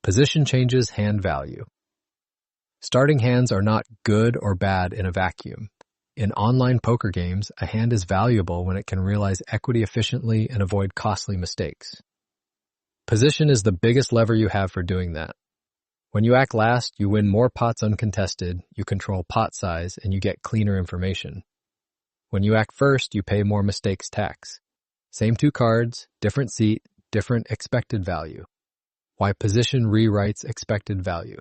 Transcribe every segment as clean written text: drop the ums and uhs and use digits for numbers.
Position changes hand value. Starting hands are not good or bad in a vacuum. In online poker games, a hand is valuable when it can realize equity efficiently and avoid costly mistakes. Position is the biggest lever you have for doing that. When you act last, you win more pots uncontested, you control pot size, and you get cleaner information. When you act first, you pay more mistakes tax. Same two cards, different seat, different expected value. Why position rewrites expected value.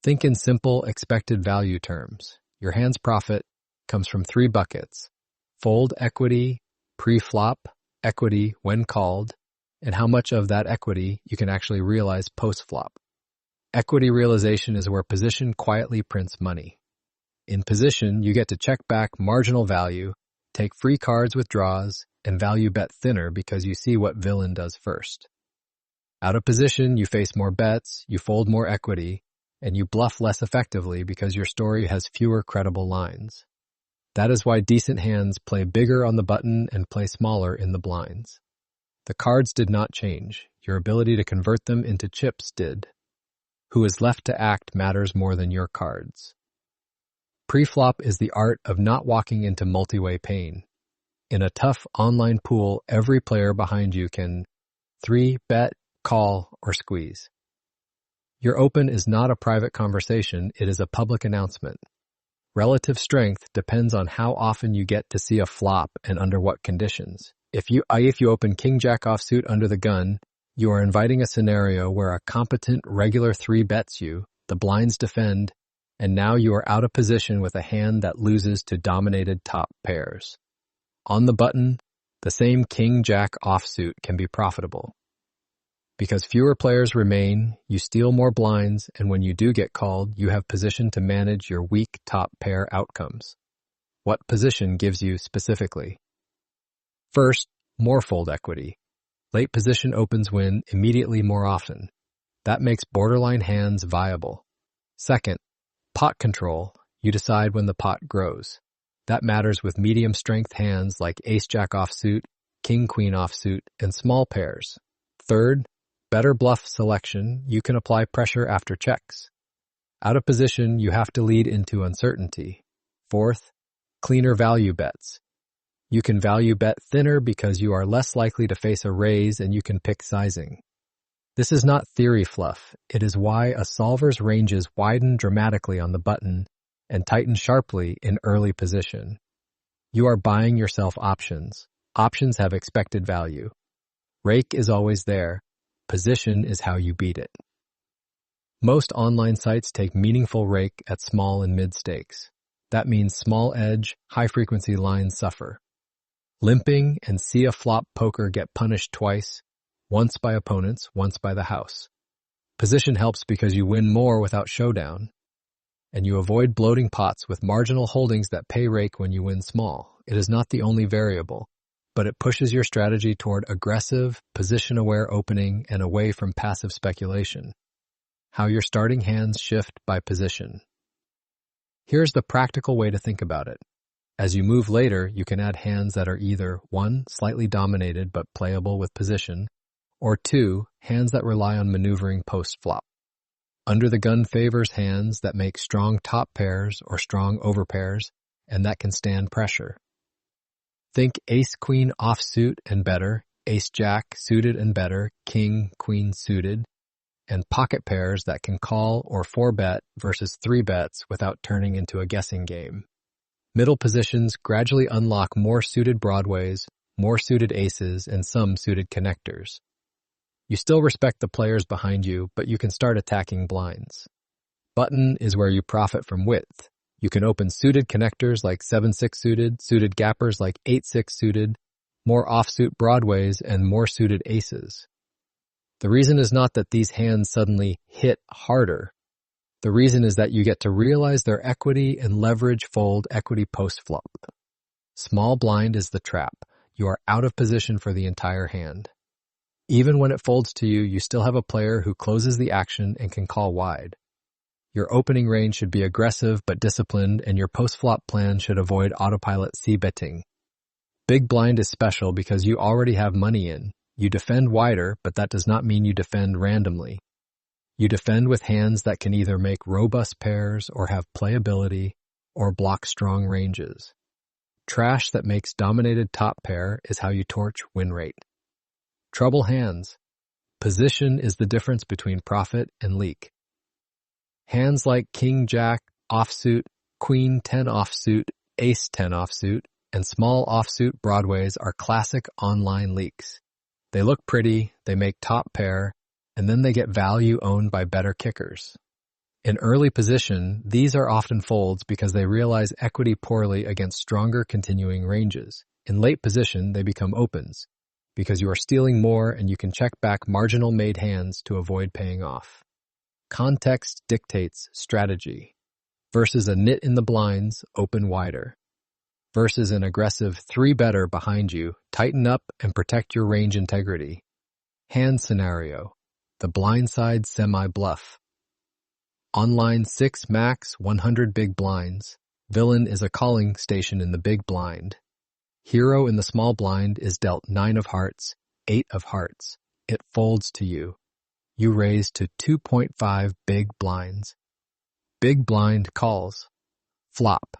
Think in simple expected value terms. Your hand's profit comes from 3 buckets: fold equity, pre-flop equity when called, and how much of that equity you can actually realize post-flop. Equity realization is where position quietly prints money. In position, you get to check back marginal value, take free cards with draws, and value bet thinner because you see what villain does first. Out of position, you face more bets, you fold more equity, and you bluff less effectively because your story has fewer credible lines. That is why decent hands play bigger on the button and play smaller in the blinds. The cards did not change. Your ability to convert them into chips did. Who is left to act matters more than your cards. Pre-flop is the art of not walking into multi-way pain. In a tough online pool, every player behind you can 3-bet, call, or squeeze. Your open is not a private conversation, it is a public announcement. Relative strength depends on how often you get to see a flop and under what conditions. If you open King-Jack offsuit under the gun, you are inviting a scenario where a competent regular 3 bets you, the blinds defend, and now you are out of position with a hand that loses to dominated top pairs. On the button, the same King-Jack offsuit can be profitable. Because fewer players remain, you steal more blinds, and when you do get called, you have position to manage your weak top pair outcomes. What position gives you specifically? First, more fold equity. Late position opens win immediately more often. That makes borderline hands viable. Second, pot control. You decide when the pot grows. That matters with medium strength hands like ace-jack offsuit, king-queen offsuit, and small pairs. Third, better bluff selection. You can apply pressure after checks. Out of position, you have to lead into uncertainty. Fourth, cleaner value bets. You can value bet thinner because you are less likely to face a raise and you can pick sizing. This is not theory fluff. It is why a solver's ranges widen dramatically on the button and tighten sharply in early position. You are buying yourself options. Options have expected value. Rake is always there. Position is how you beat it. Most online sites take meaningful rake at small and mid stakes. That means small edge, high-frequency lines suffer. Limping and see a flop poker get punished twice, once by opponents, once by the house. Position helps because you win more without showdown, and you avoid bloating pots with marginal holdings that pay rake when you win small. It is not the only variable, but it pushes your strategy toward aggressive, position-aware opening and away from passive speculation. How your starting hands shift by position. Here's the practical way to think about it. As you move later, you can add hands that are either 1, slightly dominated but playable with position, or 2, hands that rely on maneuvering post-flop. Under the gun favors hands that make strong top pairs or strong overpairs and that can stand pressure. Think ace-queen offsuit and better, ace-jack suited and better, king-queen suited, and pocket pairs that can call or 4-bet versus 3 bets without turning into a guessing game. Middle positions gradually unlock more suited broadways, more suited aces, and some suited connectors. You still respect the players behind you, but you can start attacking blinds. Button is where you profit from width. You can open suited connectors like 7-6 suited, suited gappers like 8-6 suited, more offsuit broadways, and more suited aces. The reason is not that these hands suddenly hit harder. The reason is that you get to realize their equity and leverage fold equity post-flop. Small blind is the trap. You are out of position for the entire hand. Even when it folds to you, you still have a player who closes the action and can call wide. Your opening range should be aggressive but disciplined, and your post-flop plan should avoid autopilot c-betting. Big blind is special because you already have money in. You defend wider, but that does not mean you defend randomly. You defend with hands that can either make robust pairs or have playability or block strong ranges. Trash that makes dominated top pair is how you torch win rate. Trouble hands. Position is the difference between profit and leak. Hands like King Jack offsuit, Queen 10 offsuit, Ace 10 offsuit, and small offsuit broadways are classic online leaks. They look pretty, they make top pair, and then they get value owned by better kickers. In early position, these are often folds because they realize equity poorly against stronger continuing ranges. In late position, they become opens because you are stealing more and you can check back marginal made hands to avoid paying off. Context dictates strategy. Versus a nit in the blinds, open wider. Versus an aggressive 3 better behind you, tighten up and protect your range integrity. Hand scenario. The blindside semi-bluff. Online 6 max, 100 big blinds. Villain is a calling station in the big blind. Hero in the small blind is dealt 9 of hearts, 8 of hearts. It folds to you. You raise to 2.5 big blinds. Big blind calls. Flop.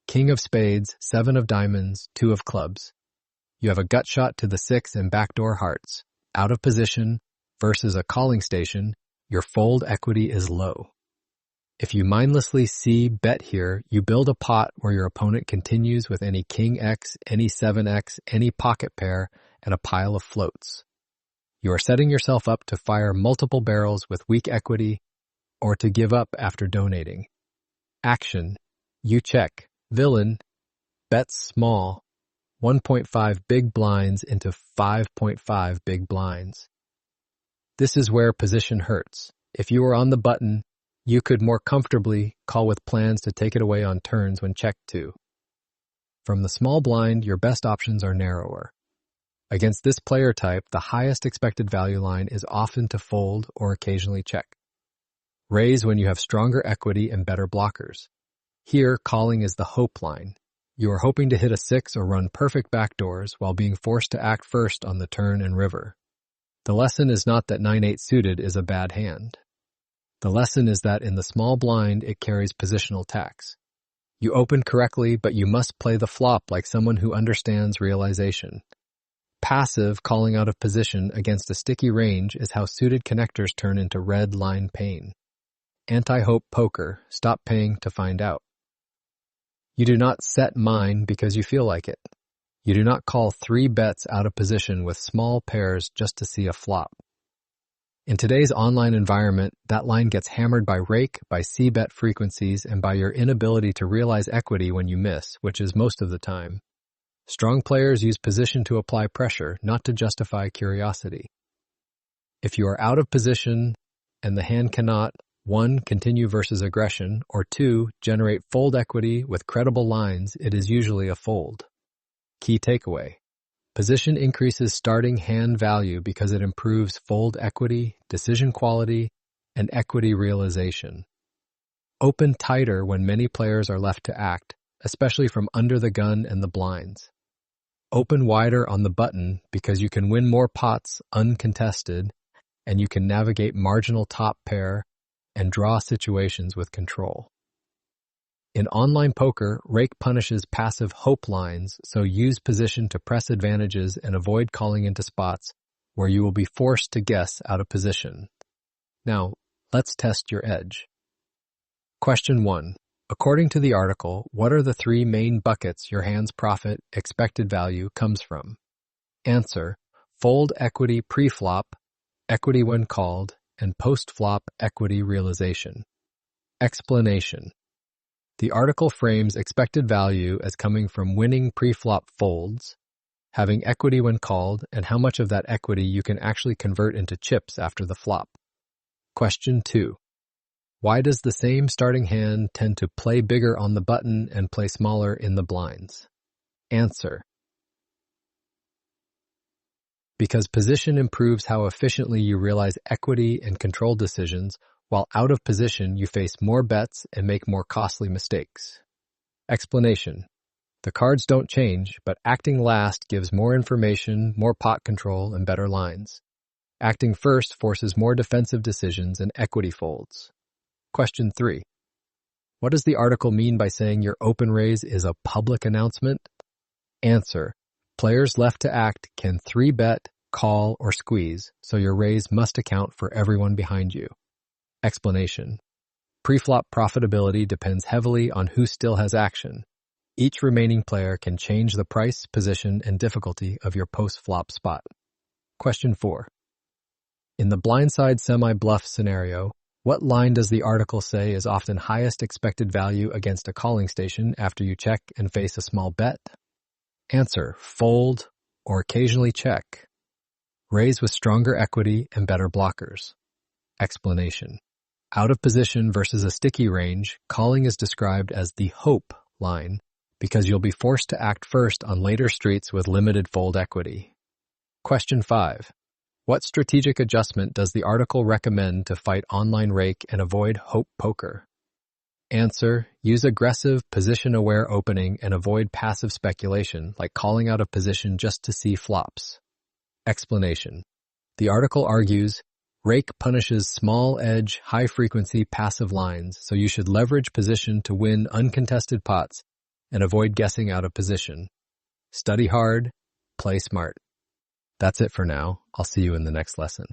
King of spades, 7 of diamonds, 2 of clubs. You have a gut shot to the 6 and backdoor hearts. Out of position versus a calling station, your fold equity is low. If you mindlessly bet here, you build a pot where your opponent continues with any King X, any 7X, any pocket pair, and a pile of floats. You are setting yourself up to fire multiple barrels with weak equity or to give up after donating. Action. You check. Villain. Bets small. 1.5 big blinds into 5.5 big blinds. This is where position hurts. If you were on the button, you could more comfortably call with plans to take it away on turns when checked to. From the small blind, your best options are narrower. Against this player type, the highest expected value line is often to fold or occasionally check. Raise when you have stronger equity and better blockers. Here, calling is the hope line. You are hoping to hit a 6 or run perfect backdoors while being forced to act first on the turn and river. The lesson is not that 9-8 suited is a bad hand. The lesson is that in the small blind, it carries positional tax. You open correctly, but you must play the flop like someone who understands realization. Passive calling out of position against a sticky range is how suited connectors turn into red line pain. Anti-hope poker, stop paying to find out. You do not set mine because you feel like it. You do not call 3 bets out of position with small pairs just to see a flop. In today's online environment, that line gets hammered by rake, by c-bet frequencies, and by your inability to realize equity when you miss, which is most of the time. Strong players use position to apply pressure, not to justify curiosity. If you are out of position and the hand cannot, 1. Continue versus aggression, or 2. Generate fold equity with credible lines, it is usually a fold. Key takeaway. Position increases starting hand value because it improves fold equity, decision quality, and equity realization. Open tighter when many players are left to act, especially from under the gun and the blinds. Open wider on the button because you can win more pots uncontested, and you can navigate marginal top pair and draw situations with control. In online poker, rake punishes passive hope lines, so use position to press advantages and avoid calling into spots where you will be forced to guess out of position. Now, let's test your edge. Question 1. According to the article, what are the 3 main buckets your hand's profit expected value comes from? Answer: fold equity pre-flop, equity when called, and post-flop equity realization. Explanation. The article frames expected value as coming from winning pre-flop folds, having equity when called, and how much of that equity you can actually convert into chips after the flop. Question 2. Why does the same starting hand tend to play bigger on the button and play smaller in the blinds? Answer: because position improves how efficiently you realize equity and control decisions, while out of position you face more bets and make more costly mistakes. Explanation. The cards don't change, but acting last gives more information, more pot control, and better lines. Acting first forces more defensive decisions and equity folds. Question 3. What does the article mean by saying your open raise is a public announcement? Answer. Players left to act can 3-bet, call, or squeeze, so your raise must account for everyone behind you. Explanation. Preflop profitability depends heavily on who still has action. Each remaining player can change the price, position, and difficulty of your post-flop spot. Question 4. In the blindside semi-bluff scenario, what line does the article say is often highest expected value against a calling station after you check and face a small bet? Answer. Fold or occasionally check. Raise with stronger equity and better blockers. Explanation. Out of position versus a sticky range, calling is described as the hope line because you'll be forced to act first on later streets with limited fold equity. Question 5. What strategic adjustment does the article recommend to fight online rake and avoid hope poker? Answer. Use aggressive, position-aware opening and avoid passive speculation, like calling out of position just to see flops. Explanation. The article argues, rake punishes small-edge, high-frequency passive lines, so you should leverage position to win uncontested pots and avoid guessing out of position. Study hard, play smart. That's it for now. I'll see you in the next lesson.